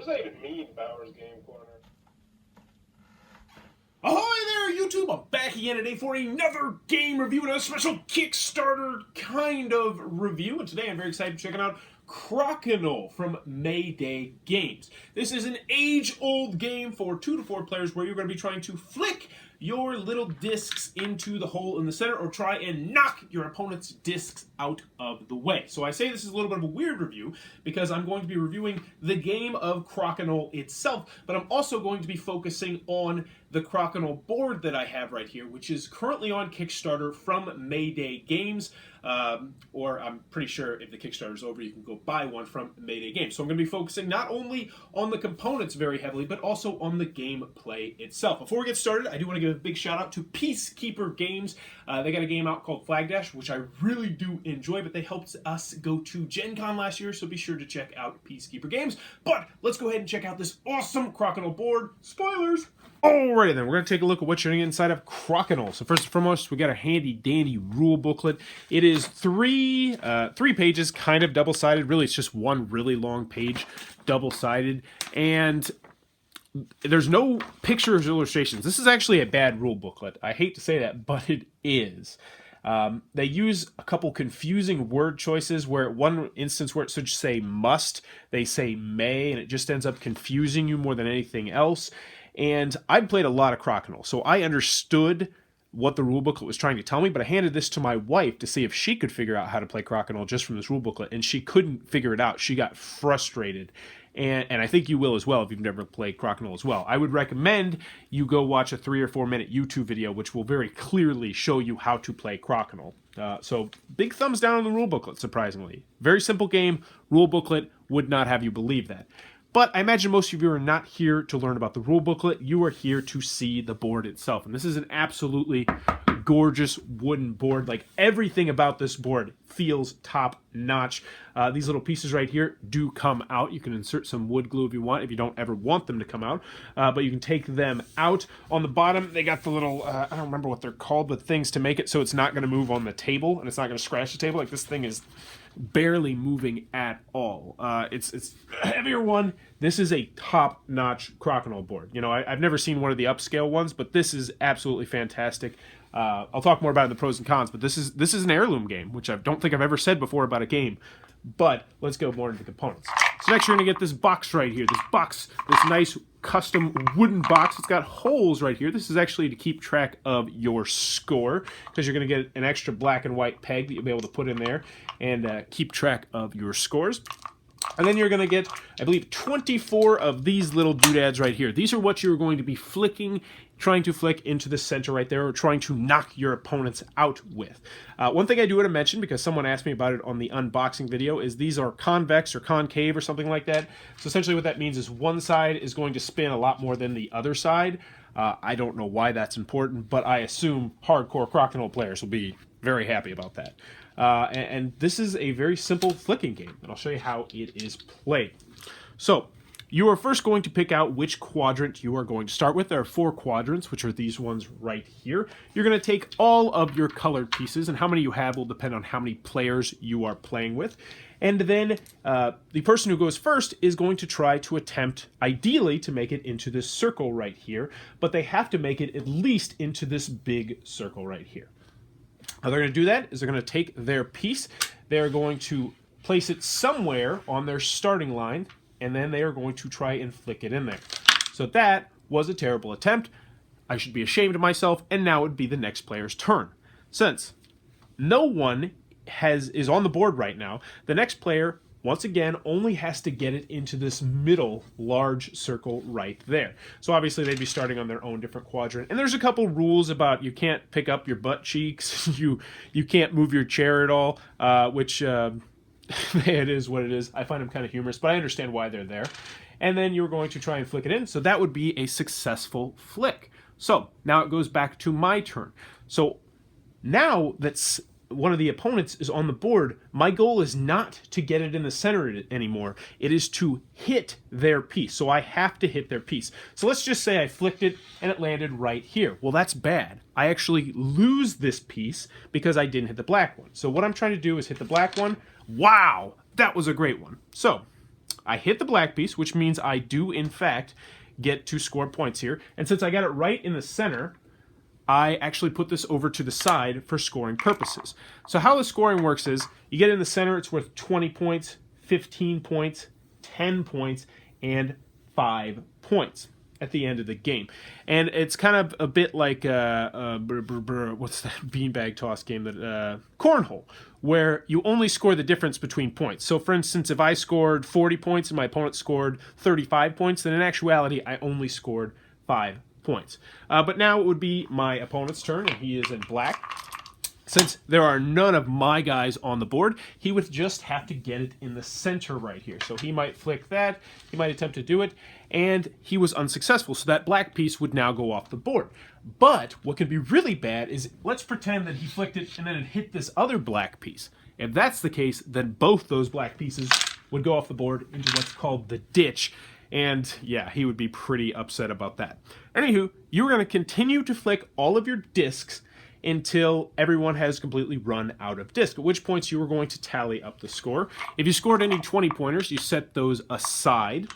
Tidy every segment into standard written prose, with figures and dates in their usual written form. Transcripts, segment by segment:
does that even mean, Bowers Game Corner? Ahoy there, YouTube! I'm back again today for another game review and a special Kickstarter kind of review. And today I'm very excited to check out Crokinole from Mayday Games. This is an age-old game for 2 to 4 players where you're going to be trying to flick your little discs into the hole in the center or try and knock your opponent's discs out of the way. So I say this is a little bit of a weird review because I'm going to be reviewing the game of Crokinole itself, but I'm also going to be focusing on the Crokinole board that I have right here, which is currently on Kickstarter from Mayday Games, or I'm pretty sure if the Kickstarter is over, you can go buy one from Mayday Games. So I'm going to be focusing not only on the components very heavily, but also on the gameplay itself. Before we get started, I do want to give a big shout out to Peacekeeper Games. They got a game out called Flag Dash, which I really do enjoy, but they helped us go to Gen Con last year, so be sure to check out Peacekeeper Games. But let's go ahead and check out this awesome Crokinole board. Spoilers! Alrighty then, we're going to take a look at what you're going to get inside of Crokinole. So first and foremost, we got a handy dandy rule booklet. It is three pages, kind of double-sided. Really, it's just one really long page, double-sided. And there's no pictures or illustrations. This is actually a bad rule booklet. I hate to say that, but it is. They use a couple confusing word choices where one instance where it should say must, they say may, and it just ends up confusing you more than anything else. And I'd played a lot of Crokinole, so I understood what the rule booklet was trying to tell me, but I handed this to my wife to see if she could figure out how to play Crokinole just from this rule booklet, and she couldn't figure it out. She got frustrated, and I think you will as well if you've never played Crokinole as well. I would recommend you go watch a 3 or 4 minute YouTube video, which will very clearly show you how to play Crokinole. So big thumbs down on the rule booklet, surprisingly. Very simple game, rule booklet would not have you believe that. But I imagine most of you are not here to learn about the rule booklet. You are here to see the board itself. And this is an absolutely gorgeous wooden board. Like, everything about this board feels top-notch. These little pieces right here do come out. You can insert some wood glue if you want, if you don't ever want them to come out. But you can take them out. On the bottom, they got the little, I don't remember what they're called, but things to make it so it's not going to move on the table, and it's not going to scratch the table. Like, this thing is barely moving at all. It's a heavier one. This is a top-notch Crokinole board. You know, I've never seen one of the upscale ones, but this is absolutely fantastic. I'll talk more about it in the pros and cons, but this is an heirloom game, which I don't think I've ever said before about a game. But let's go more into the components. So next you're going to get this box right here. This nice custom wooden box. It's got holes right here. This is actually to keep track of your score, because you're going to get an extra black and white peg that you'll be able to put in there and keep track of your scores. And then you're going to get, I believe, 24 of these little doodads right here. These are what you're going to be trying to flick into the center right there, or trying to knock your opponents out with. One thing I do want to mention, because someone asked me about it on the unboxing video, is these are convex or concave or something like that. So essentially what that means is one side is going to spin a lot more than the other side. I don't know why that's important, but I assume hardcore Crokinole players will be very happy about that. And this is a very simple flicking game, and I'll show you how it is played. So, you are first going to pick out which quadrant you are going to start with. There are 4 quadrants, which are these ones right here. You're going to take all of your colored pieces, and how many you have will depend on how many players you are playing with. And then the person who goes first is going to try to attempt, ideally, to make it into this circle right here, but they have to make it at least into this big circle right here. How they're going to do that is they're going to take their piece, they're going to place it somewhere on their starting line, and then they are going to try and flick it in there. So that was a terrible attempt. I should be ashamed of myself, and now it would be the next player's turn. Since no one is on the board right now, the next player, once again, only has to get it into this middle large circle right there. So obviously they'd be starting on their own different quadrant. And there's a couple rules about you can't pick up your butt cheeks, you can't move your chair at all, which it is what it is. I find them kind of humorous, but I understand why they're there. And then you're going to try and flick it in, so that would be a successful flick. So now it goes back to my turn. So now that's one of the opponents is on the board, my goal is not to get it in the center anymore. It is to hit their piece. So I have to hit their piece. So let's just say I flicked it and it landed right here. Well, that's bad. I actually lose this piece because I didn't hit the black one. So what I'm trying to do is hit the black one. Wow, that was a great one. So I hit the black piece, which means I do, in fact, get to score points here. And since I got it right in the center, I actually put this over to the side for scoring purposes. So how the scoring works is, you get in the center, it's worth 20 points, 15 points, 10 points, and 5 points at the end of the game. And it's kind of a bit like what's that beanbag toss game, that cornhole, where you only score the difference between points. So for instance, if I scored 40 points and my opponent scored 35 points, then in actuality I only scored 5 points. But now it would be my opponent's turn, and he is in black. Since there are none of my guys on the board, he would just have to get it in the center right here. So he might flick that, he might attempt to do it, and he was unsuccessful. So that black piece would now go off the board. But what could be really bad is, let's pretend that he flicked it and then it hit this other black piece. If that's the case, then both those black pieces would go off the board into what's called the ditch. And yeah, he would be pretty upset about that. Anywho, you're going to continue to flick all of your discs until everyone has completely run out of disc, at which points you are going to tally up the score. If you scored any 20-pointers, you set those aside,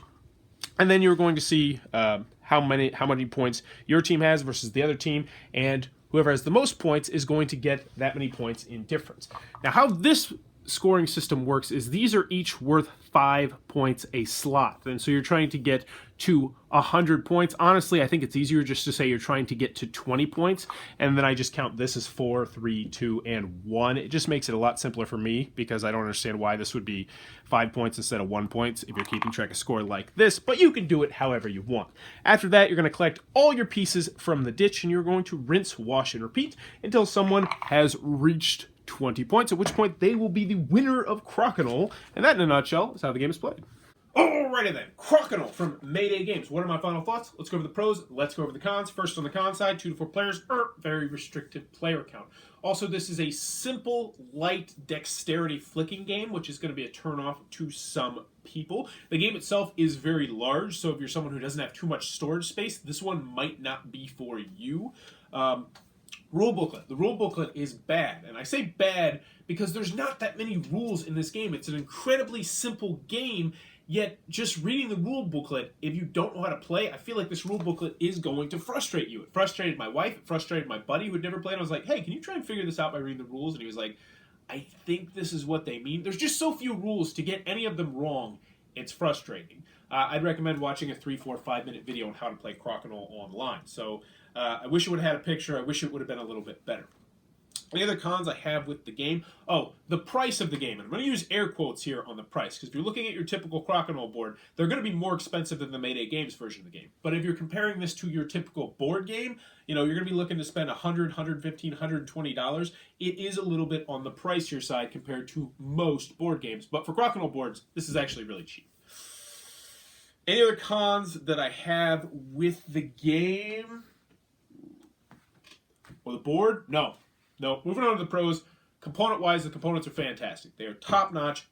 and then you're going to see how many points your team has versus the other team, and whoever has the most points is going to get that many points in difference. Now, how this scoring system works is these are each worth 5 points a slot, and so you're trying to get to 100 points. Honestly, I think it's easier just to say you're trying to get to 20 points, and then I just count this as 4, 3, 2, and 1. It just makes it a lot simpler for me, because I don't understand why this would be 5 points instead of 1 point if you're keeping track of score like this, but you can do it however you want. After that, you're going to collect all your pieces from the ditch, and you're going to rinse, wash, and repeat until someone has reached 20 points, at which point they will be the winner of Crokinole, and that in a nutshell is how the game is played. Alrighty then, Crokinole from Mayday Games. What are my final thoughts? Let's go over the pros, let's go over the cons. First, on the con side, 2 to 4 players, very restricted player count. Also, this is a simple, light dexterity flicking game, which is going to be a turnoff to some people. The game itself is very large, so if you're someone who doesn't have too much storage space, this one might not be for you. Rule booklet. The rule booklet is bad, and I say bad because there's not that many rules in this game. It's an incredibly simple game, yet just reading the rule booklet, if you don't know how to play, I feel like this rule booklet is going to frustrate you. It frustrated my wife, it frustrated my buddy who had never played. I was like, hey, can you try and figure this out by reading the rules? And he was like, I think this is what they mean. There's just so few rules, to get any of them wrong, it's frustrating. I'd recommend watching a 3, 4, 5 minute video on how to play Crokinole online. So I wish it would have had a picture. I wish it would have been a little bit better. Any other cons I have with the game? Oh, the price of the game. And I'm going to use air quotes here on the price, because if you're looking at your typical Crokinole board, they're going to be more expensive than the Mayday Games version of the game. But if you're comparing this to your typical board game, you know, you're going to be looking to spend $100, $115, $120. It is a little bit on the pricier side compared to most board games. But for Crokinole boards, this is actually really cheap. Any other cons that I have with the game? Or the board? No. Moving on to the pros. Component-wise, the components are fantastic. They are top-notch.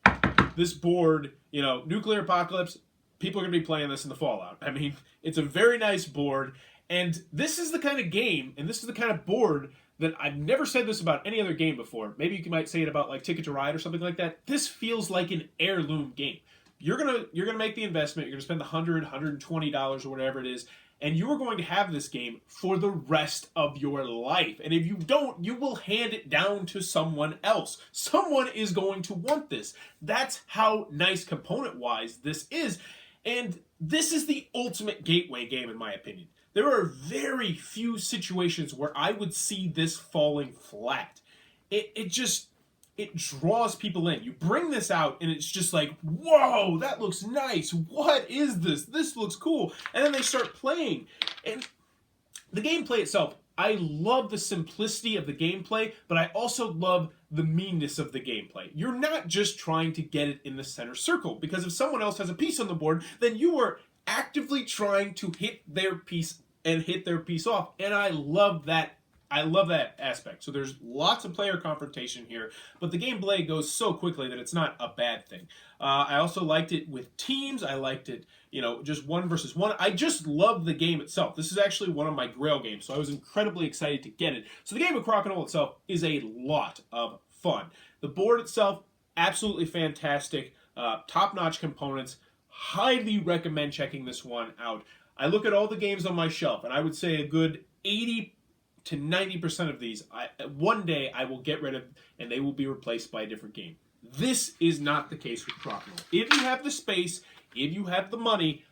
This board, you know, nuclear apocalypse, people are going to be playing this in the Fallout. I mean, it's a very nice board, and this is the kind of game, and this is the kind of board that I've never said this about any other game before. Maybe you might say it about, like, Ticket to Ride or something like that. This feels like an heirloom game. You're gonna make the investment. You're gonna spend the $100, $120 or whatever it is, and you are going to have this game for the rest of your life. And if you don't, you will hand it down to someone else. Someone is going to want this. That's how nice component-wise this is. And this is the ultimate gateway game, in my opinion. There are very few situations where I would see this falling flat. It draws people in. You bring this out, and it's just like, whoa, that looks nice. What is this? This looks cool. And then they start playing. And the gameplay itself, I love the simplicity of the gameplay, but I also love the meanness of the gameplay. You're not just trying to get it in the center circle, because if someone else has a piece on the board, then you are actively trying to hit their piece and hit their piece off. And I love that. I love that aspect. So there's lots of player confrontation here, but the gameplay goes so quickly that it's not a bad thing. I also liked it with teams. I liked it, you know, just 1 versus 1. I just love the game itself. This is actually one of my Grail games, so I was incredibly excited to get it. So the game of Crokinole itself is a lot of fun. The board itself, absolutely fantastic. Top-notch components. highly recommend checking this one out. I look at all the games on my shelf, and I would say a good 80 to 90% of these, one day I will get rid of, and they will be replaced by a different game. This is not the case with Crokinole. If you have the space, if you have the money,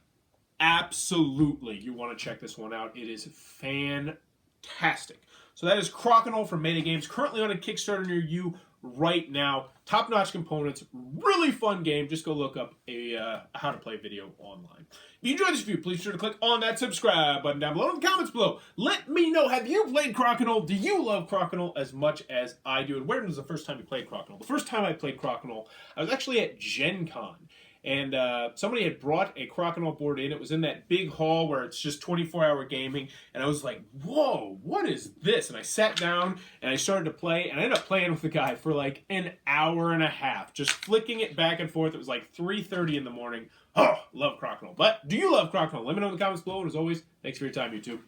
absolutely you want to check this one out. It is fantastic. So that is Crokinole from Mayday Games, currently on a Kickstarter near you right now. Top-notch components, really fun game. Just go look up a how to play video online. If you enjoyed this review, please be sure to click on that subscribe button down below in the comments below. Let me know, have you played Crokinole? Do you love Crokinole as much as I do? And when was the first time you played Crokinole? The first time I played Crokinole, I was actually at Gen Con. And somebody had brought a Crokinole board in. It was in that big hall where it's just 24-hour gaming. And I was like, whoa, what is this? And I sat down and I started to play. And I ended up playing with the guy for like an hour and a half. Just flicking it back and forth. It was like 3:30 in the morning. Oh, love Crokinole. But do you love Crokinole? Let me know in the comments below. And as always, thanks for your time, YouTube.